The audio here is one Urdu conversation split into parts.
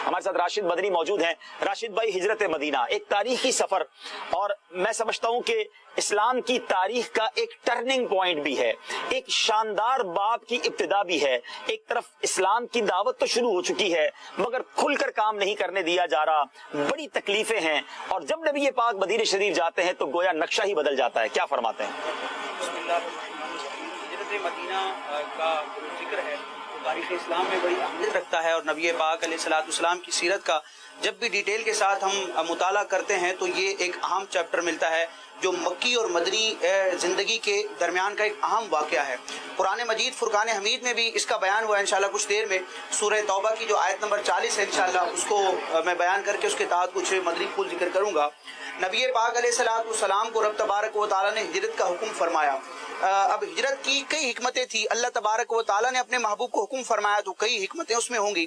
ہمارے ساتھ راشد مدنی موجود ہیں۔ راشد بھائی، ہجرت مدینہ ایک تاریخی سفر، اور میں سمجھتا ہوں کہ اسلام کی تاریخ کا ایک ٹرننگ پوائنٹ بھی ہے، ایک شاندار باب کی ابتدا بھی ہے۔ ایک طرف اسلام کی دعوت تو شروع ہو چکی ہے مگر کھل کر کام نہیں کرنے دیا جا رہا، بڑی تکلیفیں ہیں، اور جب نبی پاک مدینہ شریف جاتے ہیں تو گویا نقشہ ہی بدل جاتا ہے۔ کیا فرماتے ہیں؟ بسم اللہ الرحمن الرحیم۔ ہجرت مدینہ کا ذکر ہے تاریخ اسلام میں بڑی اہمیت رکھتا ہے، اور نبی پاک علیہ الصلوۃ والسلام کی سیرت کا جب بھی ڈیٹیل کے ساتھ ہم مطالعہ کرتے ہیں تو یہ ایک اہم چیپٹر ملتا ہے جو مکی اور مدنی زندگی کے درمیان کا ایک اہم واقعہ ہے۔ قرآن مجید فرقان حمید میں بھی اس کا بیان ہوا ہے۔ انشاءاللہ کچھ دیر میں سورہ توبہ کی جو آیت نمبر 40 ہے انشاءاللہ اس کو میں بیان کر کے اس کے تحت کچھ مدنی پھول ذکر کروں گا۔ نبی پاک علیہ الصلوۃ والسلام کو رب تبارک و تعالیٰ نے ہجرت کا حکم فرمایا۔ اب ہجرت کی کئی حکمتیں تھیں، اللہ تبارک و تعالیٰ نے اپنے محبوب کو حکم فرمایا تو کئی حکمتیں اس میں ہوں گی۔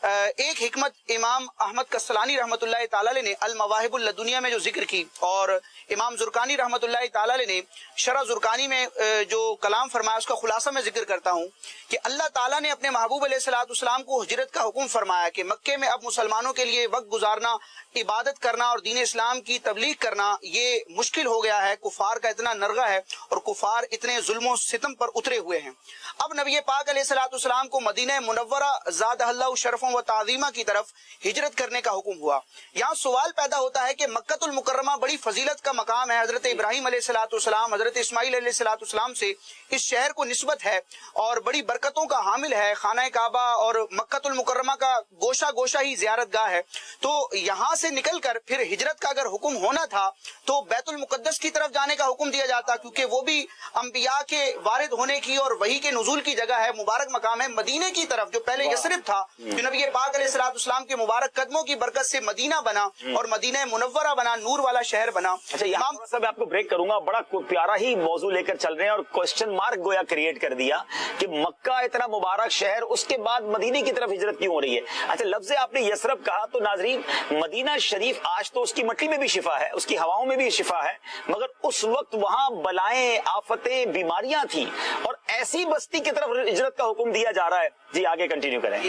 ایک حکمت امام احمد کسلانی رحمۃ اللہ تعالی نے المواہب اللدنیہ میں جو ذکر کی، اور امام زرقانی رحمۃ اللہ تعالی نے شرح زرقانی میں جو کلام فرمایا اس کا خلاصہ میں ذکر کرتا ہوں کہ اللہ تعالیٰ نے اپنے محبوب علیہ الصلوۃ والسلام کو ہجرت کا حکم فرمایا کہ مکے میں اب مسلمانوں کے لیے وقت گزارنا، عبادت کرنا اور دین اسلام کی تبلیغ کرنا یہ مشکل ہو گیا ہے۔ کفار کا اتنا نرغہ ہے اور کفار اتنے ظلم و ستم پر اترے ہوئے ہیں۔ اب نبی پاک علیہ الصلوۃ والسلام کو مدینہ منورہ زادہ اللہ شرف و تعظیمہ کی طرف ہجرت کرنے کا حکم ہوا۔ یہاں سوال پیدا ہوتا ہے کہ مکۃ المکرمہ بڑی فضیلت کا مقام ہے، حضرت ابراہیم علیہ الصلوۃ والسلام، حضرت اسماعیل علیہ الصلوۃ والسلام سے اس شہر کو نسبت ہے اور بڑی برکتوں کا حامل ہے۔ خانہ کعبہ اور مکۃ المکرمہ کا گوشہ گوشہ ہی زیارت گاہ ہے، تو یہاں سے نکل کر پھر ہجرت کا اگر حکم ہونا تھا تو بیت المقدس کی طرف جانے کا حکم دیا جاتا، کیونکہ وہ بھی انبیاء کے وارد ہونے کی اور وحی کے نزول کی جگہ ہے، مبارک مقام ہے۔ مدینے کی طرف جو پہلے یثرب تھا، جو نبی پاک علیہ الصلوۃ والسلام کے مبارک قدموں کی برکت سے مدینہ بنا اور مدینہ منورہ بنا، نور والا شہر بنا۔ اچھا، یہاں میں آپ کو بریک کروں گا، بڑا پیارا ہی موضوع لے کر چل رہے ہیں اور کوسچن مارک گویا کریٹ کر دیا کہ مکہ اتنا مبارک شہر، اس کے بعد مدینے کی طرف ہجرت کیوں ہو رہی ہے؟ اچھا، لفظ آپ نے یثرب کہا تو ناظرین مدینہ شریف آج تو اس کی مٹی میں بھی شفا ہے، اس کی ہواؤں میں بھی شفا ہے، مگر اس وقت وہاں بلائیں، آفتیں، بیماریاں تھیں، اور ایسی بستی کی طرف ہجرت کا حکم دیا جا رہا ہے۔ جی آگے کنٹینیو کریں۔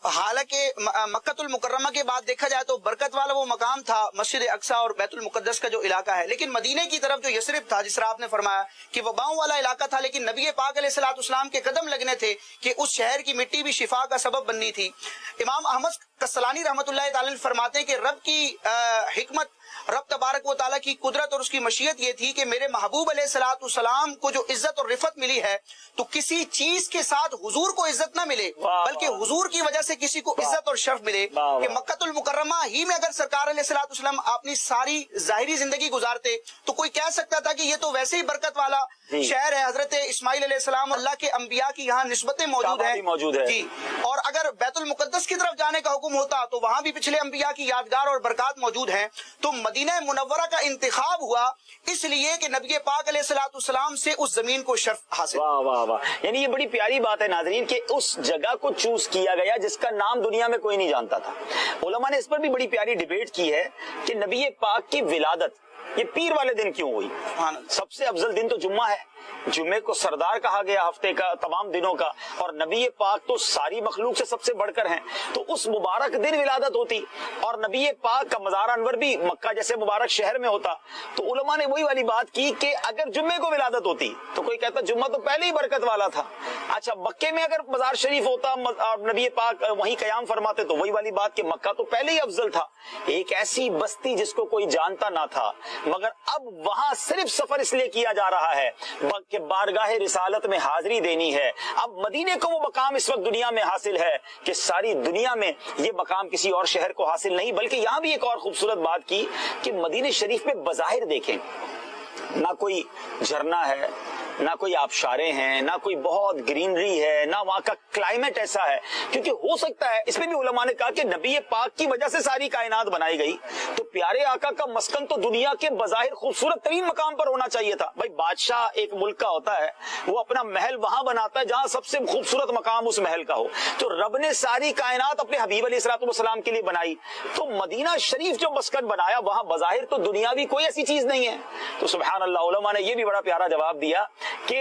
حالانکہ مکۃ المکرمہ کے بعد دیکھا جائے تو برکت والا وہ مقام تھا مسجد اقصی اور بیت المقدس کا جو علاقہ ہے، لیکن مدینے کی طرف جو یثرب تھا، جس طرح آپ نے فرمایا کہ وباؤں والا علاقہ تھا، لیکن نبی پاک علیہ الصلوۃ والسلام کے قدم لگنے تھے کہ اس شہر کی مٹی بھی شفا کا سبب بننی تھی۔ امام احمد کسلانی رحمۃ اللہ تعالی فرماتے ہیں کہ رب کی حکمت، رب تبارک و تعالیٰ کی قدرت اور اس کی مشیت یہ تھی کہ میرے محبوب علیہ الصلوۃ والسلام کو جو عزت اور رفعت ملی ہے تو کسی چیز کے ساتھ حضور کو عزت نہ ملے، بلکہ حضور کی وجہ سے کسی کو عزت اور شرف ملے کہ مکۃ المکرمہ ہی میں اگر سرکار علیہ الصلوۃ والسلام اپنی ساری ظاہری زندگی گزارتے تو کوئی کہہ سکتا تھا کہ یہ تو ویسے ہی برکت والا شہر ہے، حضرت اسماعیل علیہ السلام اللہ کے انبیاء کی یہاں نسبتیں موجود ہیں جی، اور اگر بیت المقدس کی طرف جانے کا حکم ہوتا تو وہاں بھی پچھلے انبیاء کی یادگار اور برکات موجود ہیں۔ تو مدینہ منورہ کا انتخاب ہوا اس لیے کہ نبی پاک علیہ الصلوۃ والسلام سے اس زمین کو شرف حاصل۔ واہ واہ واہ، یعنی یہ بڑی پیاری بات ہے ناظرین کہ اس جگہ کو چوز کیا گیا جس کا نام دنیا میں کوئی نہیں جانتا تھا۔ علماء نے اس پر بھی بڑی پیاری ڈیبیٹ کی ہے کہ نبی پاک کی ولادت یہ پیر والے دن کیوں ہوئی؟ سب سے افضل دن تو جمعہ ہے، جمعے کو سردار کہا گیا ہفتے کا، تمام دنوں کا، اور نبی پاک تو ساری مخلوق سے سب سے بڑھ کر ہیں، تو اس مبارک دن ولادت ہوتی اور نبی پاک کا مزار انور بھی مکہ جیسے مبارک شہر میں ہوتا، تو علماء نے وہی والی بات کی کہ اگر جمعے کو ولادت ہوتی تو کوئی کہتا جمعہ تو پہلے ہی برکت والا تھا۔ اچھا، مکے میں اگر مزار شریف ہوتا اور نبی پاک وہیں قیام فرماتے تو وہی والی بات کہ مکہ تو پہلے ہی افضل تھا۔ ایک ایسی بستی جس کو کوئی جانتا نہ تھا، مگر اب وہاں صرف سفر اس لیے کیا جا رہا ہے کہ بارگاہ رسالت میں حاضری دینی ہے۔ اب مدینے کو وہ مقام اس وقت دنیا میں حاصل ہے کہ ساری دنیا میں یہ مقام کسی اور شہر کو حاصل نہیں، بلکہ یہاں بھی ایک اور خوبصورت بات کی کہ مدینے شریف میں بظاہر دیکھیں نہ کوئی جھرنا ہے، نہ کوئی آبشاریں ہیں، نہ کوئی بہت گرینری ہے، نہ وہاں کا کلائمیٹ ایسا ہے، کیونکہ ہو سکتا ہے اس میں بھی علماء نے کہا کہ نبی پاک کی وجہ سے ساری کائنات بنائی گئی، تو پیارے آقا کا مسکن تو دنیا کے بظاہر خوبصورت ترین مقام پر ہونا چاہیے تھا۔ بھائی بادشاہ ایک ملک کا ہوتا ہے، وہ اپنا محل وہاں بناتا ہے جہاں سب سے خوبصورت مقام اس محل کا ہو، تو رب نے ساری کائنات اپنے حبیب علیہ الصلوۃ والسلام کے لیے بنائی، تو مدینہ شریف جو مسکن بنایا وہاں بظاہر تو دنیاوی کوئی ایسی چیز نہیں ہے۔ تو سبحان اللہ، علماء نے یہ بھی بڑا پیارا جواب دیا کہ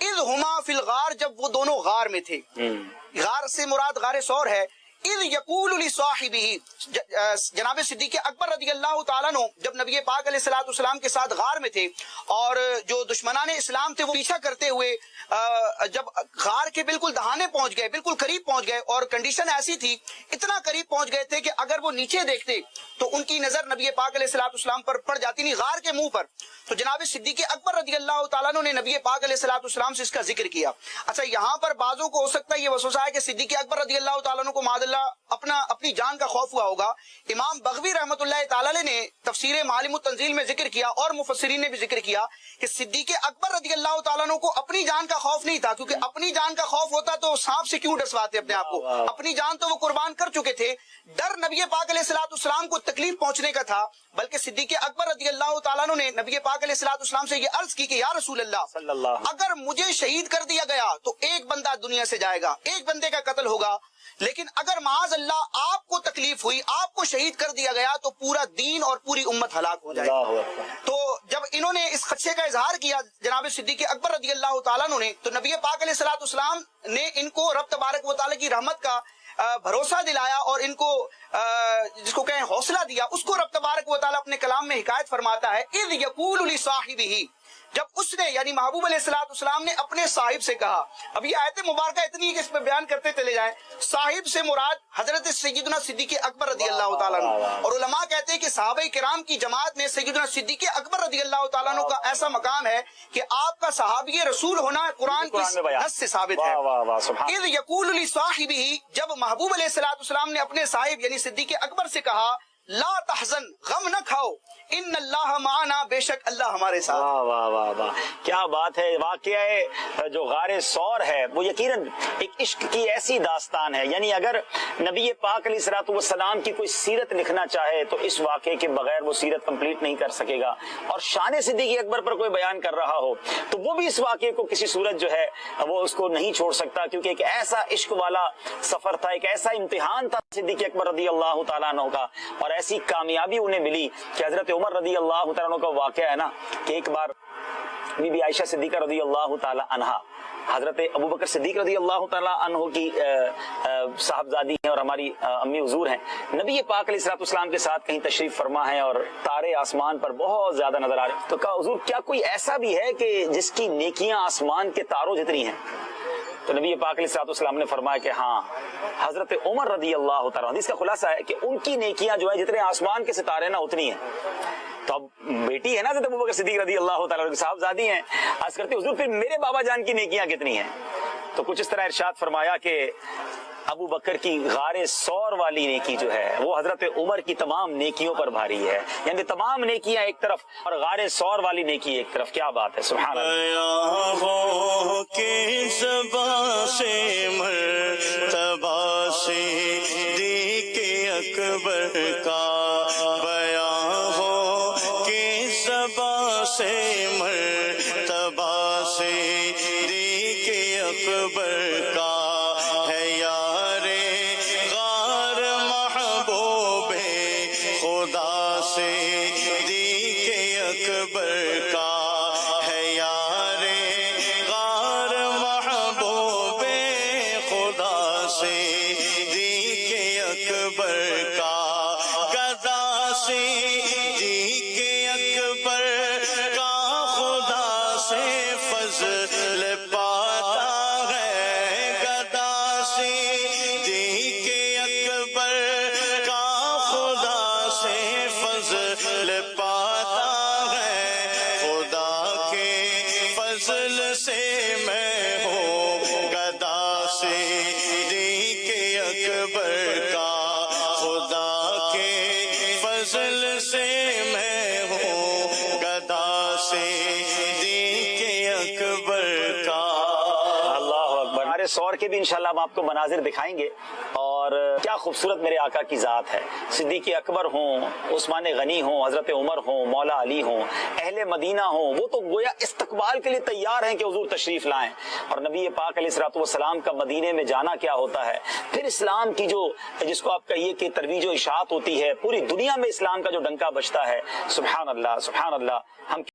اذ ہما فی الغار، جب وہ دونوں غار میں تھے. غار سے مراد غار ثور ہے. اذ یقول لصاحبہ، جناب صدیق اکبر رضی اللہ تعالیٰ عنہ جب نبی پاک علیہ الصلوۃ والسلام کے ساتھ غار میں تھے اور جو دشمنان اسلام تھے وہ پیچھا کرتے ہوئے جب غار کے بالکل دہانے پہنچ گئے، بالکل قریب پہنچ گئے، اور کنڈیشن ایسی تھی اتنا قریب پہنچ گئے تھے کہ اگر وہ نیچے دیکھتے تو ان کی نظر نبی پاک علیہ الصلوۃ والسلام پر پڑ جاتی، نہیں غار کے منہ پر. تو جناب صدیق اکبر رضی اللہ تعالیٰ عنہ نے نبی پاک علیہ الصلوۃ والسلام سے اس کا ذکر کیا. اچھا یہاں پر بعضوں کو ہو سکتا ہے یہ وسوسہ ہے کہ صدیق اکبر رضی اللہ تعالیٰ عنہ کو معاذ اللہ اپنی جان کا خوف ہوا ہوگا. امام بغوی رحمۃ اللہ تعالی علیہ نے تفسیر معالم التنزیل میں ذکر کیا اور مفسرین نے بھی ذکر کیا کہ صدیق اکبر رضی اللہ تعالیٰ عنہ کو اپنی جان کا خوف نہیں تھا، کیونکہ اپنی جان کا خوف ہوتا تو سانپ سے کیوں ڈسواتے اپنے آپ کو، اپنی جان تو وہ قربان کر چکے تھے. ڈر نبی پاک علیہ الصلوۃ والسلام کو تکلیف پہنچنے کا تھا، بلکہ صدیق اکبر رضی اللہ تعالیٰ عنہ نے نبی پاک علیہ الصلوۃ والسلام سے یہ عرض کی کہ یا رسول اللہ، اگر مجھے شہید کر دیا گیا تو ایک بندہ دنیا سے جائے گا، ایک بندے کا قتل ہوگا، لیکن اگر معاذ اللہ آپ کو تکلیف ہوئی، آپ کو شہید کر دیا گیا تو پورا دین اور پوری امت ہلاک ہو جائے گی. تو جب انہوں نے اس خدشے کا اظہار کیا جناب صدیق اکبر رضی اللہ تعالیٰ عنہ نے، تو نبی پاک علیہ الصلوۃ والسلام نے ان کو رب تبارک و تعالیٰ کی رحمت کا بھروسہ دلایا اور ان کو جس کو کہیں حوصلہ دیا. اس کو رب تبارک و تعالیٰ اپنے کلام میں حکایت فرماتا ہے اذ یقول لصاحبہ، جب اس نے یعنی محبوب علیہ الصلوۃ والسلام نے اپنے صاحب سے کہا. اب یہ آیت مبارکہ اتنی ہے کہ اس پہ بیان کرتے چلے جائیں. صاحب سے مراد حضرت سیدنا صدیق اکبر رضی اللہ تعالیٰ عنہ، اور علماء کہتے ہیں کہ صحابہ کرام کی جماعت میں سیدنا صدیق اکبر رضی اللہ تعالیٰ عنہ کا ایسا مقام ہے کہ آپ کا صحابی رسول ہونا قرآن کی نص سے ثابت ہے. اذ یقول لصاحبہ، جب محبوب علیہ الصلوۃ والسلام نے اپنے صاحب یعنی صدیق اکبر سے کہا لا تحزن، غم نہ کھاؤ، ان اللہ معنا، بے شک اللہ ہمارے ساتھ. واہ واہ واہ واہ، کیا بات ہے. واقعہ جو غار ثور ہے وہ یقیناً ایک عشق کی ایسی داستان ہے. یعنی اگر نبی پاک علیہ الصلوۃ والسلام کی کوئی سیرت لکھنا چاہے تو اس واقعے کے بغیر وہ سیرت کمپلیٹ نہیں کر سکے گا. اور شان صدیق اکبر پر کوئی بیان کر رہا ہو تو وہ بھی اس واقعے کو کسی صورت جو ہے وہ اس کو نہیں چھوڑ سکتا، کیونکہ ایک ایسا عشق والا سفر تھا، ایک ایسا امتحان تھا صدیق اکبر رضی اللہ تعالیٰ عنہ کا، اور ایسی کامیابی انہیں ملی کہ حضرت عمر رضی اللہ تعالیٰ عنہ کا واقعہ ہے نا کہ ایک بار بی بی عائشہ صدیقہ رضی اللہ تعالیٰ عنہا حضرت ابو بکر صدیق رضی اللہ تعالیٰ عنہ کی صاحبزادی ہیں اور ہماری امی حضور ہیں. نبی پاک علیہ الصلوۃ والسلام کے ساتھ کہیں تشریف فرما ہیں اور تارے آسمان پر بہت زیادہ نظر آ رہے ہیں. تو کہا حضور کیا کوئی ایسا بھی ہے کہ جس کی نیکیاں آسمان کے تاروں جتنی ہیں؟ تو نبی پاک علیہ الصلوۃ والسلام نے فرمایا کہ ہاں، حضرت عمر رضی اللہ تعالیٰ عنہ. اس کا خلاصہ ہے کہ ان کی نیکیاں جو ہے جتنے آسمان کے ستارے نا اتنی ہیں. تو اب بیٹی ہے نا حضرت ابوبکر صدیق رضی اللہ تعالیٰ عنہ کی صاحبزادی ہیں، عرض کرتے حضور پھر میرے بابا جان کی نیکیاں کتنی ہیں؟ تو کچھ اس طرح ارشاد فرمایا کہ ابو بکر کی غار ثور والی نیکی جو ہے وہ حضرت عمر کی تمام نیکیوں پر بھاری ہے. یعنی تمام نیکیاں ایک طرف اور غار ثور والی نیکی ایک طرف. کیا بات ہے، سبحان اللہ. ہو کے زباں سے مرتبہ صدیق اکبر کا بیان ہو کہ زباں سے مرتبہ صدیق اکبر کا ہے یار غار محبوب خدا صدیق اکبر کا ہے یار غار محبوب خدا صدیق اکبر کا گدا صدیق اکبر کا خدا سے فضل پاتا ہے. گدا صدیق اکبر کا خدا سے فضل پاتا ہے. خدا کے فضل سے میں ہوں گدا صدیق اکبر کا. خدا کے فضل سے میں ہوں گدا صدیق اکبر کا. اللہ اکبر. ہمارے ثور کے بھی انشاءاللہ ہم آپ کو مناظر دکھائیں گے. اور کیا خوبصورت میرے آقا کی ذات ہے. صدیق اکبر ہوں، عثمان غنی ہوں، حضرت عمر ہوں، مولا علی ہوں، اہل مدینہ ہوں، وہ تو گویا استقبال کے لیے تیار ہیں کہ حضور تشریف لائیں. اور نبی پاک علیہ الصلوۃ والسلام کا مدینے میں جانا کیا ہوتا ہے. پھر اسلام کی جو جس کو آپ کہیے کہ ترویج و اشاعت ہوتی ہے، پوری دنیا میں اسلام کا جو ڈنکا بجتا ہے. سبحان اللہ سبحان اللہ. ہم